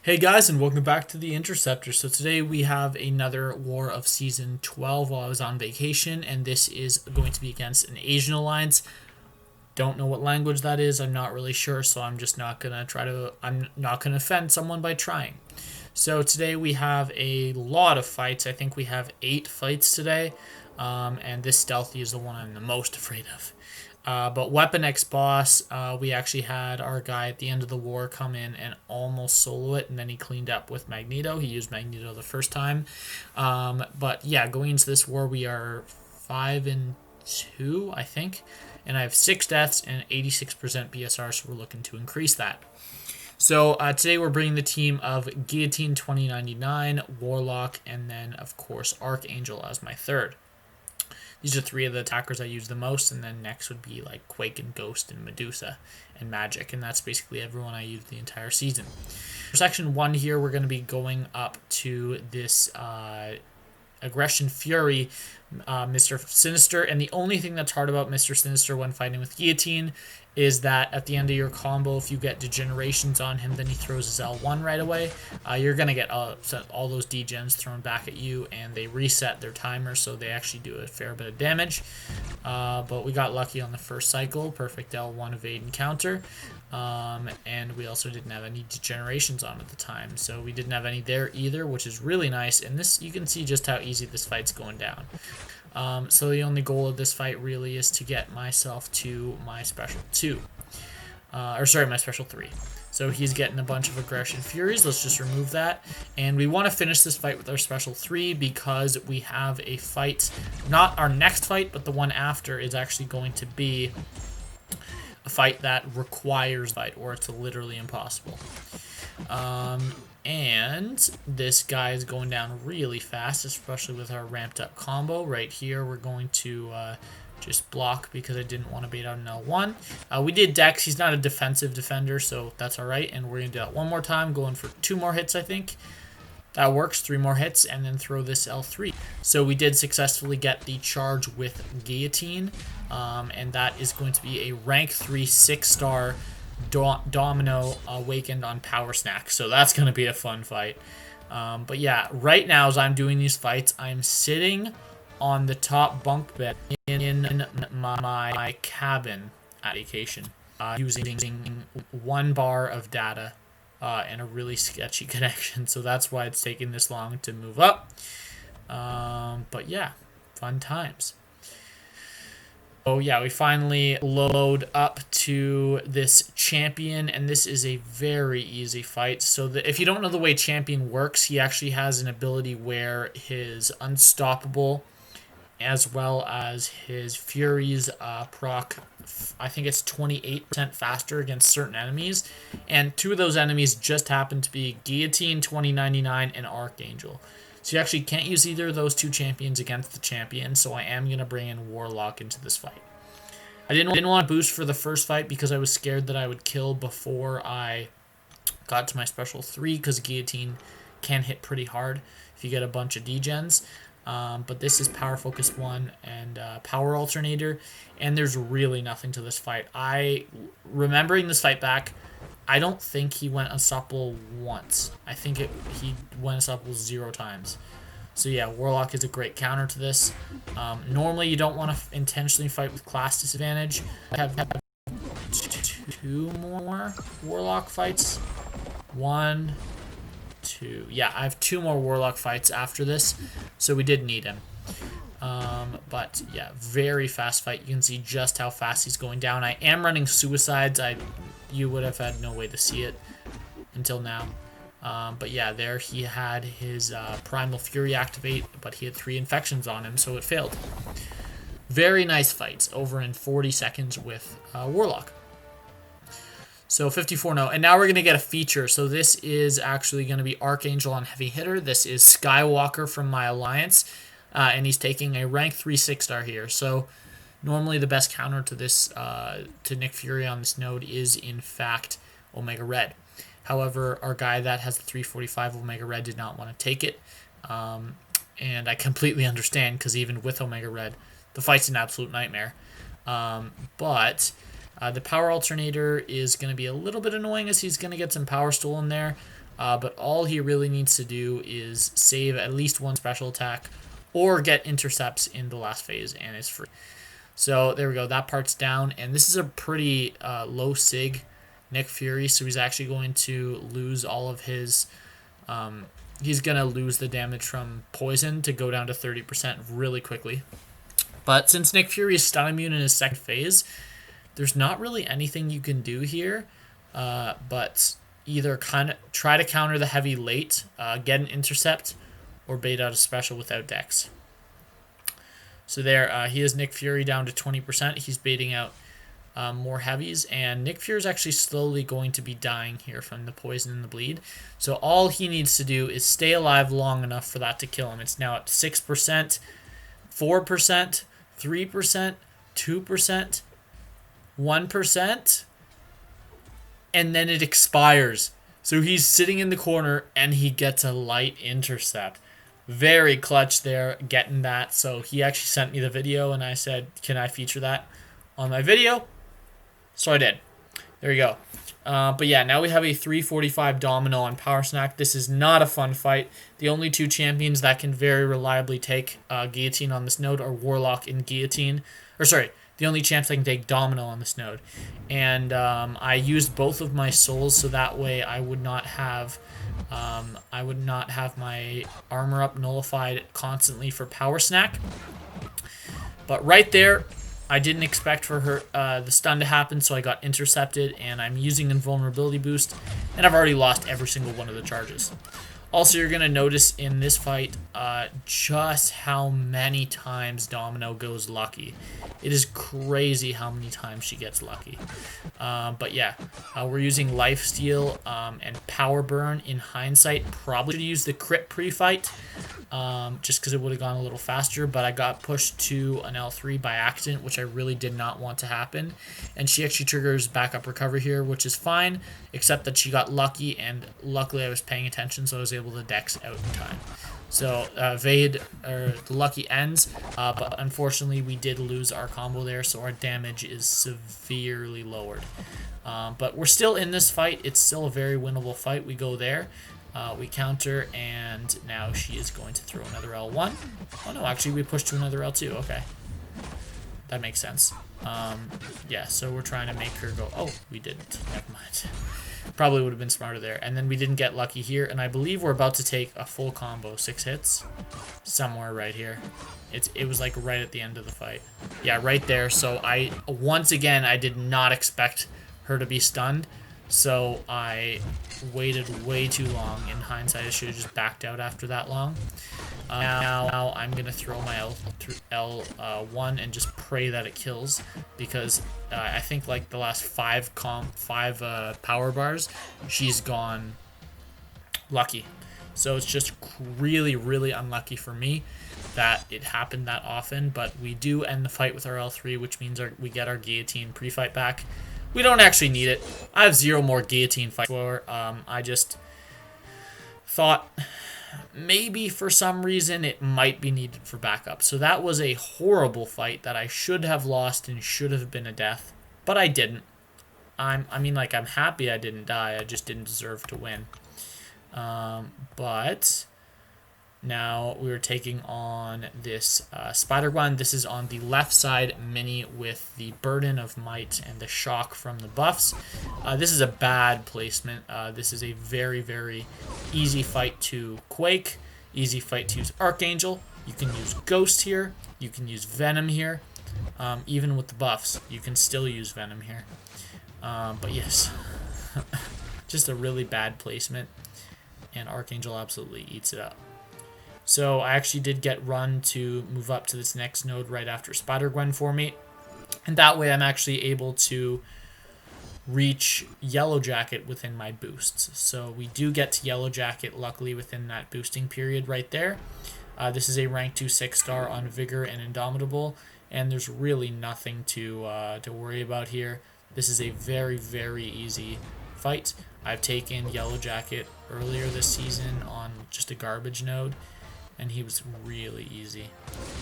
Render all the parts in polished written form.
Hey guys, and welcome back to the Interceptor. So today we have another war of Season 12 while I was on vacation, and this is going to be against an Asian alliance. Don't know what language that is, I'm not really sure, so I'm just not going to I'm not going to offend someone by trying. So today we have a lot of fights. I think we have 8 fights today, and this stealthy is the one I'm the most afraid of. But Weapon X Boss, we actually had our guy at the end of the war come in and almost solo it, and then he cleaned up with Magneto. He used Magneto the first time. But yeah, going into this war, we are 5-2, I think. And I have 6 deaths and 86% BSR, so we're looking to increase that. So today we're bringing the team of Guillotine 2099, Warlock, and then, of course, Archangel as my third. These are 3 of the attackers I use the most, and then next would be like Quake and Ghost and Medusa and Magic, and that's basically everyone I use the entire season. For Section 1 here, we're going to be going up to this Aggression Fury, Mr. Sinister, and the only thing that's hard about Mr. Sinister when fighting with Guillotine is that at the end of your combo, if you get degenerations on him, then he throws his L1 right away. You're going to get all those degens thrown back at you, and they reset their timer, so they actually do a fair bit of damage. But we got lucky on the first cycle, perfect L1 evade and counter, and we also didn't have any degenerations on at the time, so we didn't have any there either, which is really nice, and this you can see just how easy this fight's going down. So the only goal of this fight really is to get myself to my special 2. My special 3. So he's getting a bunch of Aggression Furies. Let's just remove that. And we want to finish this fight with our special 3 because we have a fight, not our next fight, but the one after is actually going to be a fight that requires fight, or it's literally impossible. And this guy is going down really fast, especially with our ramped up combo. Right here, we're going to just block because I didn't want to bait out an L1. We did Dex. He's not a defensive defender, so that's all right. And we're going to do that one more time, going for 2 more hits, I think. That works, 3 more hits, and then throw this L3. So we did successfully get the charge with Guillotine, and that is going to be a rank 3 6-star Domino awakened on Power Snack, so that's going to be a fun fight. But yeah, right now as I'm doing these fights, I'm sitting on the top bunk bed in my cabin at vacation, using 1 bar of data and a really sketchy connection, so that's why it's taking this long to move up. But yeah, fun times. Oh yeah, we finally load up to this champion, and this is a very easy fight. So if you don't know the way champion works, he actually has an ability where his unstoppable as well as his furies proc, I think it's 28% faster against certain enemies, and 2 of those enemies just happen to be Guillotine 2099 and Archangel. So you actually can't use either of those 2 champions against the champion, so I am going to bring in Warlock into this fight. I didn't want to boost for the first fight because I was scared that I would kill before I got to my special 3, because Guillotine can hit pretty hard if you get a bunch of degens. But this is Power Focus 1 and Power Alternator, and there's really nothing to this fight. Remembering this fight back, I don't think he went unstoppable once. I think he went unstoppable 0 times. So yeah, Warlock is a great counter to this. Normally you don't want to intentionally fight with class disadvantage. I have 2 more Warlock fights. 1, 2. Yeah, I have 2 more Warlock fights after this, so we did need him. But yeah, very fast fight. You can see just how fast he's going down. I am running suicides. You would have had no way to see it until now. But yeah, there he had his Primal Fury activate, but he had 3 infections on him, so it failed. Very nice fights, over in 40 seconds with Warlock. So 54-0, and now we're going to get a feature. So this is actually going to be Archangel on Heavyhitter. This is Skywalker from my alliance, and he's taking a rank 3 6-star here. So normally the best counter to this, to Nick Fury on this node is in fact Omega Red. However, our guy that has the 345 Omega Red did not want to take it, and I completely understand, because even with Omega Red, the fight's an absolute nightmare. But the Power Alternator is going to be a little bit annoying, as he's going to get some power stolen there. but all he really needs to do is save at least one special attack or get intercepts in the last phase, and it's free. So there we go, that part's down, and this is a pretty low sig Nick Fury, so he's actually going to lose all of his... he's going to lose the damage from poison to go down to 30% really quickly. But since Nick Fury is stun immune in his second phase, there's not really anything you can do here, but either kind of try to counter the heavy late, get an intercept, or bait out a special without dex. So there, he has Nick Fury down to 20%. He's baiting out more heavies, and Nick Fury is actually slowly going to be dying here from the poison and the bleed. So all he needs to do is stay alive long enough for that to kill him. It's now at 6%, 4%, 3%, 2%, 1%, and then it expires. So he's sitting in the corner, and he gets a light intercept. Very clutch there, getting that. So he actually sent me the video, and I said, can I feature that on my video? So I did. There you go. But yeah, now we have a 345 Domino on Power Snack. This is not a fun fight. The only two champions that can very reliably take Guillotine on this node are Warlock and Guillotine. Or sorry, the only champs that can take Domino on this node. And I used both of my souls so that way I would not have my armor up nullified constantly for Power Snack. But right there, I didn't expect for her the stun to happen, so I got intercepted, and I'm using invulnerability boost, and I've already lost every single one of the charges. Also, you're going to notice in this fight just how many times Domino goes lucky. It is crazy how many times she gets lucky. But yeah, we're using Lifesteal and Power Burn. In hindsight, probably should use the crit pre-fight just because it would have gone a little faster, but I got pushed to an L3 by accident, which I really did not want to happen. And she actually triggers backup recovery here, which is fine, except that she got lucky, and luckily I was paying attention, so I was able to dex out in time. So the lucky ends, but unfortunately we did lose our combo there, so our damage is severely lowered. But we're still in this fight. It's still a very winnable fight. We go there, we counter, and now she is going to throw another L1. Oh no, actually we pushed to another L2. Okay, that makes sense. Yeah, so we're trying to make her go. Oh, we didn't. Never mind. Probably would have been smarter there. And then we didn't get lucky here, and I believe we're about to take a full combo. 6 hits. Somewhere right here. It was like right at the end of the fight. Yeah, right there. So once again, I did not expect her to be stunned. So I waited way too long. In hindsight, I should have just backed out after that long. Now I'm going to throw my L1 and just pray that it kills, because I think like the last 5 power bars, she's gone lucky. So it's just really, really unlucky for me that it happened that often, but we do end the fight with our L3, which means we get our Guillotine pre-fight back. We don't actually need it. I have 0 more Guillotine fight. I just thought maybe for some reason it might be needed for backup. So that was a horrible fight that I should have lost and should have been a death, but I didn't. I'm happy I didn't die. I just didn't deserve to win. But now we're taking on this SpiderGwen. This is on the left side mini with the Burden of Might and the Shock from the buffs. This is a bad placement. This is a very, very easy fight to Quake, easy fight to use Archangel. You can use Ghost here. You can use Venom here. Even with the buffs, you can still use Venom here. But yes, just a really bad placement, and Archangel absolutely eats it up. So I actually did get run to move up to this next node right after SpiderGwen for me. And that way I'm actually able to reach Yellowjacket within my boosts. So we do get to Yellowjacket luckily within that boosting period right there. This is a rank 2 6-star on Vigor and Indomitable, and there's really nothing to worry about here. This is a very, very easy fight. I've taken Yellowjacket earlier this season on just a garbage node, and he was really easy.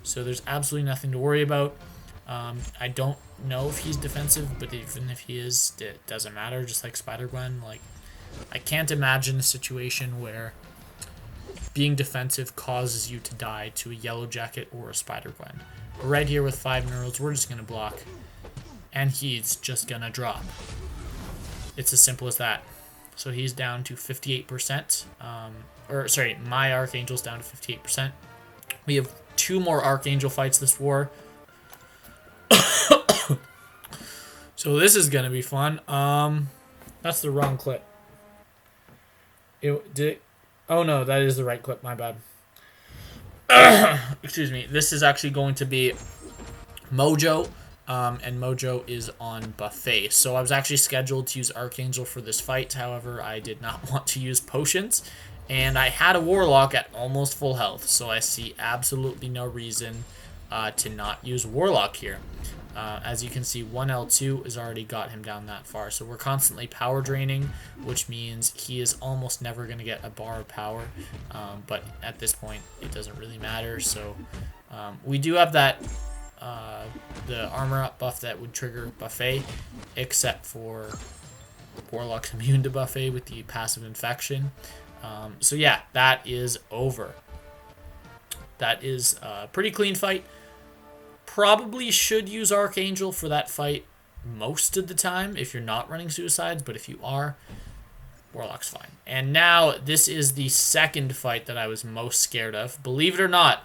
So there's absolutely nothing to worry about. I don't know if he's defensive, but even if he is, it doesn't matter. Just like SpiderGwen, like I can't imagine a situation where being defensive causes you to die to a Yellowjacket or a SpiderGwen. Right here with 5 neurals, we're just going to block. And he's just going to drop. It's as simple as that. So he's down to 58%. My Archangel's down to 58%. We have 2 more Archangel fights this war. So this is going to be fun. That's the wrong clip. Oh no, that is the right clip, my bad. Excuse me. This is actually going to be Mojo, and Mojo is on buffet. So I was actually scheduled to use Archangel for this fight. However, I did not want to use potions, and I had a Warlock at almost full health. So I see absolutely no reason to not use Warlock here. As you can see, 1L2 has already got him down that far. So we're constantly power draining, which means he is almost never going to get a bar of power. But at this point, it doesn't really matter. So we do have that the armor up buff that would trigger buffet, except for Warlock's immune to buffet with the passive infection. So yeah, that is over. That is a pretty clean fight. Probably should use Archangel for that fight most of the time if you're not running suicides, but if you are, Warlock's fine. And now this is the second fight that I was most scared of. Believe it or not,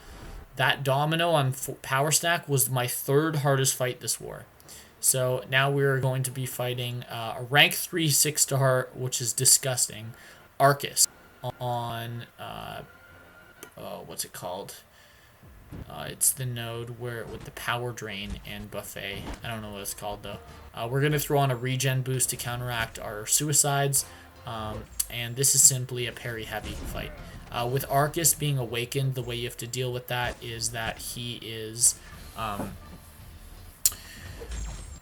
that Domino on Power Stack was my 3rd hardest fight this war. So now we're going to be fighting a rank 3 6-star, which is disgusting, Arcus on, what's it called? It's the node with the power drain and buffet. I don't know what it's called though. We're going to throw on a regen boost to counteract our suicides. And this is simply a parry heavy fight. With Arcus being awakened, the way you have to deal with that is that he is...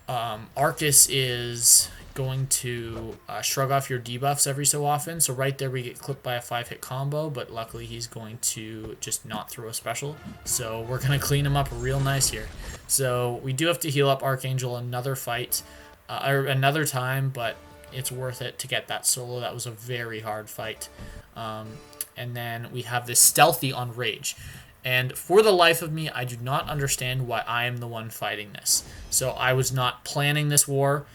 Arcus is going to shrug off your debuffs every so often. So right there we get clipped by a 5-hit combo, but luckily he's going to just not throw a special. So we're going to clean him up real nice here. So we do have to heal up Archangel another fight, or another time, but it's worth it to get that solo. That was a very hard fight. And then we have this stealthy on Rage. And for the life of me, I do not understand why I am the one fighting this. So I was not planning this war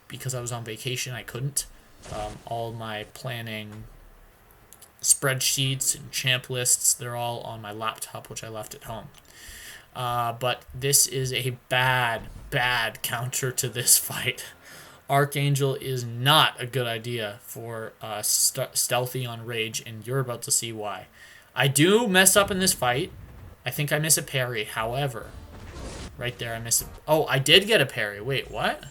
because I was on vacation. I couldn't. All my planning spreadsheets and champ lists, they're all on my laptop, which I left at home. But this is a bad counter to this fight. Archangel is not a good idea for stealthy on Rage, and you're about to see why. I do mess up in this fight. I think I miss a parry. However, right there I miss it. Oh, I did get a parry. Wait, what?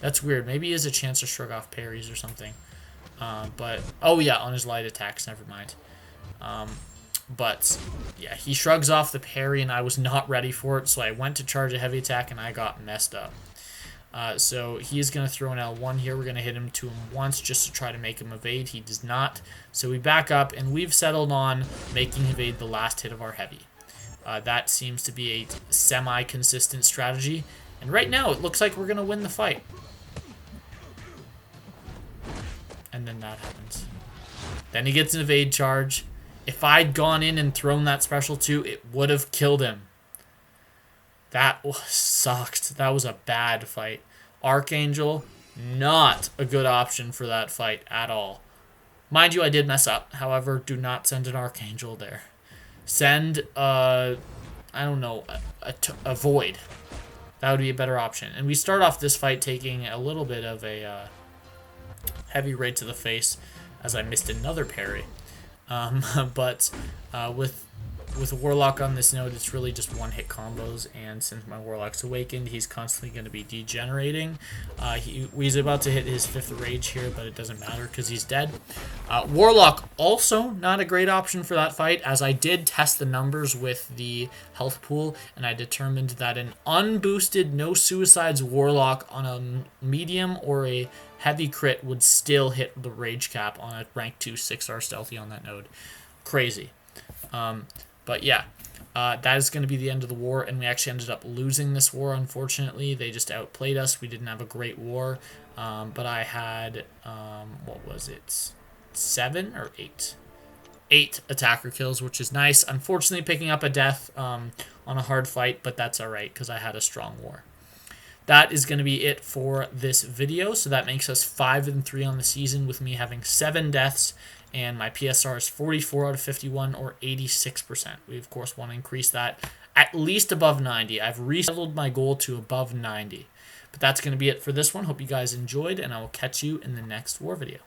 That's weird. Maybe he has a chance to shrug off parries or something. But, oh yeah, on his light attacks. Never mind. But, yeah, he shrugs off the parry, and I was not ready for it, so I went to charge a heavy attack, and I got messed up. So he's going to throw an L1 here. We're going to hit him to him once just to try to make him evade. He does not. So we back up, and we've settled on making evade the last hit of our heavy. That seems to be a semi-consistent strategy. And right now, it looks like we're going to win the fight. And then that happens. Then he gets an evade charge. If I'd gone in and thrown that special too, it would have killed him. That sucked. That was a bad fight. Archangel, not a good option for that fight at all. Mind you, I did mess up. However, do not send an Archangel there. Send, I don't know, a Void. That would be a better option. And we start off this fight taking a little bit of a heavy right to the face as I missed another parry. But with a Warlock on this node, it's really just one-hit combos, and since my Warlock's awakened, he's constantly going to be degenerating. He's about to hit his 5th rage here, but it doesn't matter because he's dead. Warlock also not a great option for that fight, as I did test the numbers with the health pool, and I determined that an unboosted no suicides Warlock on a medium or a heavy crit would still hit the rage cap on a rank 2 6-star stealthy on that node. Crazy. But yeah, that is going to be the end of the war, and we actually ended up losing this war, unfortunately. They just outplayed us. We didn't have a great war. but I had, what was it, 7 or 8? 8 attacker kills, which is nice. Unfortunately, picking up a death on a hard fight, but that's alright because I had a strong war. That is going to be it for this video. So that makes us 5-3 on the season with me having 7 deaths, and my PSR is 44 out of 51 or 86%. We, of course, want to increase that at least above 90. I've resettled my goal to above 90. But that's going to be it for this one. Hope you guys enjoyed, and I will catch you in the next war video.